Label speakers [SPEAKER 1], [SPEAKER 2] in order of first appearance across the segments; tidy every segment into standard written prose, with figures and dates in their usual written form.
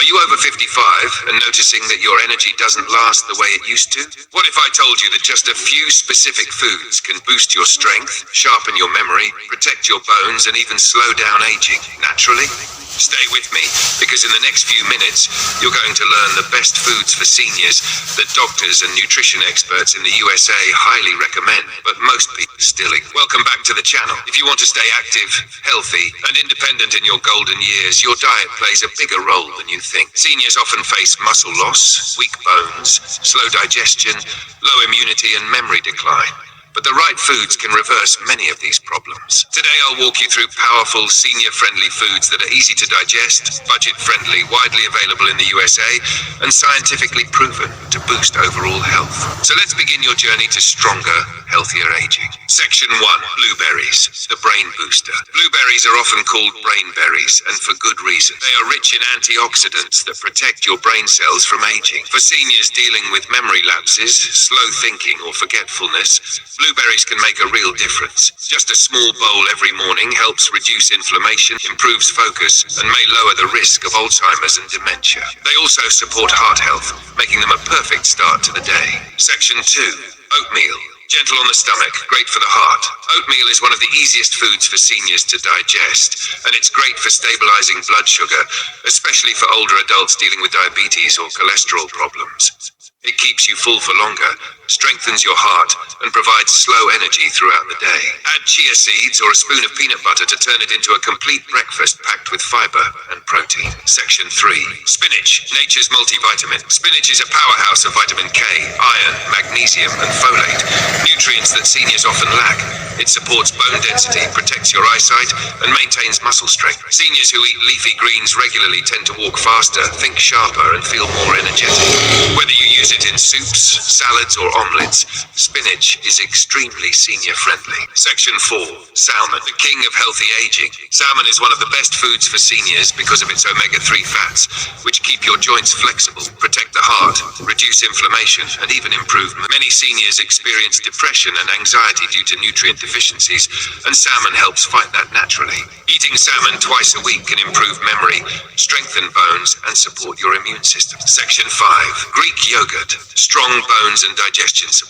[SPEAKER 1] you over 55 and noticing that your energy doesn't last the way it used to? What if I told you that just a few specific foods can boost your strength, sharpen your memory, protect your bones, and even slow down aging naturally? Stay with me, because in the next few minutes, you're going to learn the best foods for seniors that doctors and nutrition experts in the USA highly recommend, but most people still ignore. Welcome back to the channel. If you want to stay active, healthy, and independent in your golden years, your diet plays a bigger role than you think. Seniors often face muscle loss, weak bones, slow digestion, low immunity, and memory decline. But the right foods can reverse many of these problems. Today I'll walk you through powerful, senior-friendly foods that are easy to digest, budget-friendly, widely available in the USA, and scientifically proven to boost overall health. So let's begin your journey to stronger, healthier aging. Section 1. Blueberries, the brain booster. Blueberries are often called brain berries, and for good reason. They are rich in antioxidants that protect your brain cells from aging. For seniors dealing with memory lapses, slow thinking, or forgetfulness, blueberries can make a real difference. Just a small bowl every morning helps reduce inflammation, improves focus, and may lower the risk of Alzheimer's and dementia. They also support heart health, making them a perfect start to the day. Section 2. Oatmeal. Gentle on the stomach, great for the heart. Oatmeal is one of the easiest foods for seniors to digest, and it's great for stabilizing blood sugar, especially for older adults dealing with diabetes or cholesterol problems. It keeps you full for longer, strengthens your heart, and provides slow energy throughout the day. Add chia seeds or a spoon of peanut butter to turn it into a complete breakfast packed with fiber and protein. Section 3. Spinach, nature's multivitamin. Spinach is a powerhouse of vitamin K, iron, magnesium, and folate, nutrients that seniors often lack. It supports bone density, protects your eyesight, and maintains muscle strength. Seniors who eat leafy greens regularly tend to walk faster, think sharper, and feel more energetic. Whether you use it in soups, salads, or omelets, spinach is extremely senior-friendly. Section 4. Salmon, the king of healthy aging. Salmon is one of the best foods for seniors because of its omega-3 fats, which keep your joints flexible, protect the heart, reduce inflammation, and even improve mood. Many seniors experience depression and anxiety due to nutrient deficiencies, and salmon helps fight that naturally. Eating salmon twice a week can improve memory, strengthen bones, and support your immune system. Section 5. Greek yogurt, strong bones and digestion.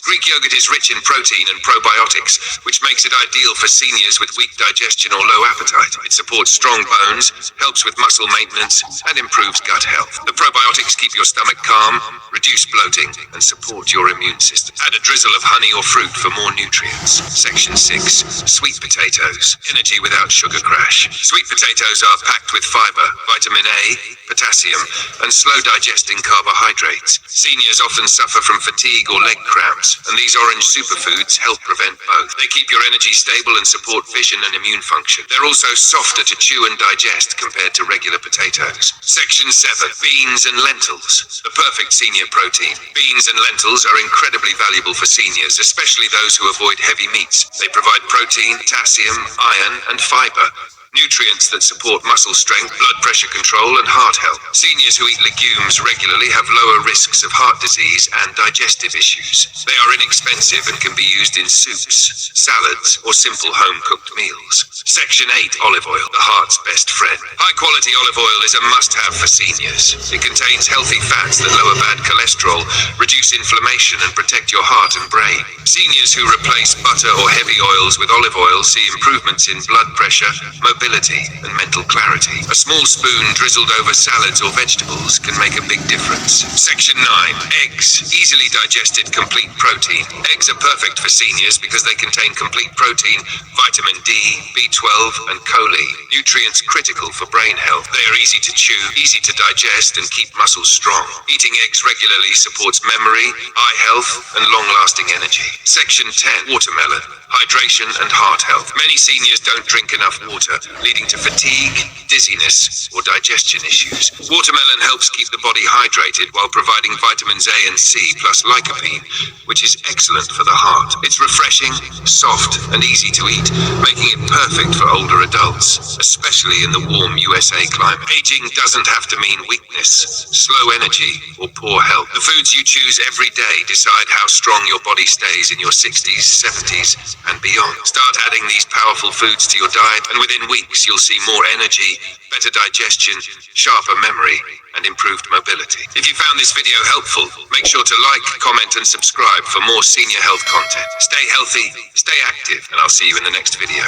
[SPEAKER 1] Greek yogurt is rich in protein and probiotics, which makes it ideal for seniors with weak digestion or low appetite. It supports strong bones, helps with muscle maintenance, and improves gut health. The probiotics keep your stomach calm, reduce bloating, and support your immune system. Add a drizzle of honey or fruit for more nutrients. Section 6. Sweet potatoes, energy without sugar crash. Sweet potatoes are packed with fiber, vitamin A, potassium, and slow digesting carbohydrates. Seniors often suffer from fatigue or leg cramps, and these orange superfoods help prevent both. They keep your energy stable and support vision and immune function. They're also softer to chew and digest compared to regular potatoes. Section 7. Beans and lentils, the perfect senior protein. Beans and lentils are incredibly valuable for seniors, especially those who avoid heavy meats. They provide protein, potassium, iron, and fiber, nutrients that support muscle strength, blood pressure control, and heart health. Seniors who eat legumes regularly have lower risks of heart disease and digestive issues. They are inexpensive and can be used in soups, salads, or simple home-cooked meals. Section 8. Olive oil, the heart's best friend. High-quality olive oil is a must-have for seniors. It contains healthy fats that lower bad cholesterol, reduce inflammation, and protect your heart and brain. Seniors who replace butter or heavy oils with olive oil see improvements in blood pressure, mobility, and mental clarity. A small spoon drizzled over salads or vegetables can make a big difference. Section 9. Eggs, easily digested complete protein. Eggs are perfect for seniors because they contain complete protein, vitamin D, B12, and choline, nutrients critical for brain health. They are easy to chew, easy to digest, and keep muscles strong. Eating eggs regularly supports memory, eye health, and long-lasting energy. Section 10. Watermelon, hydration, and heart health. Many seniors don't drink enough water, leading to fatigue, dizziness, or digestion issues. Watermelon helps keep the body hydrated while providing vitamins A and C plus lycopene, which is excellent for the heart. It's refreshing, soft, and easy to eat, making it perfect for older adults, especially in the warm USA climate. Aging doesn't have to mean weakness, slow energy, or poor health. The foods you choose every day decide how strong your body stays in your 60s, 70s, and beyond. Start adding these powerful foods to your diet, and within weeks, weeks, you'll see more energy, better digestion, sharper memory, and improved mobility. If you found this video helpful, make sure to like, comment, and subscribe for more senior health content. Stay healthy, stay active, and I'll see you in the next video.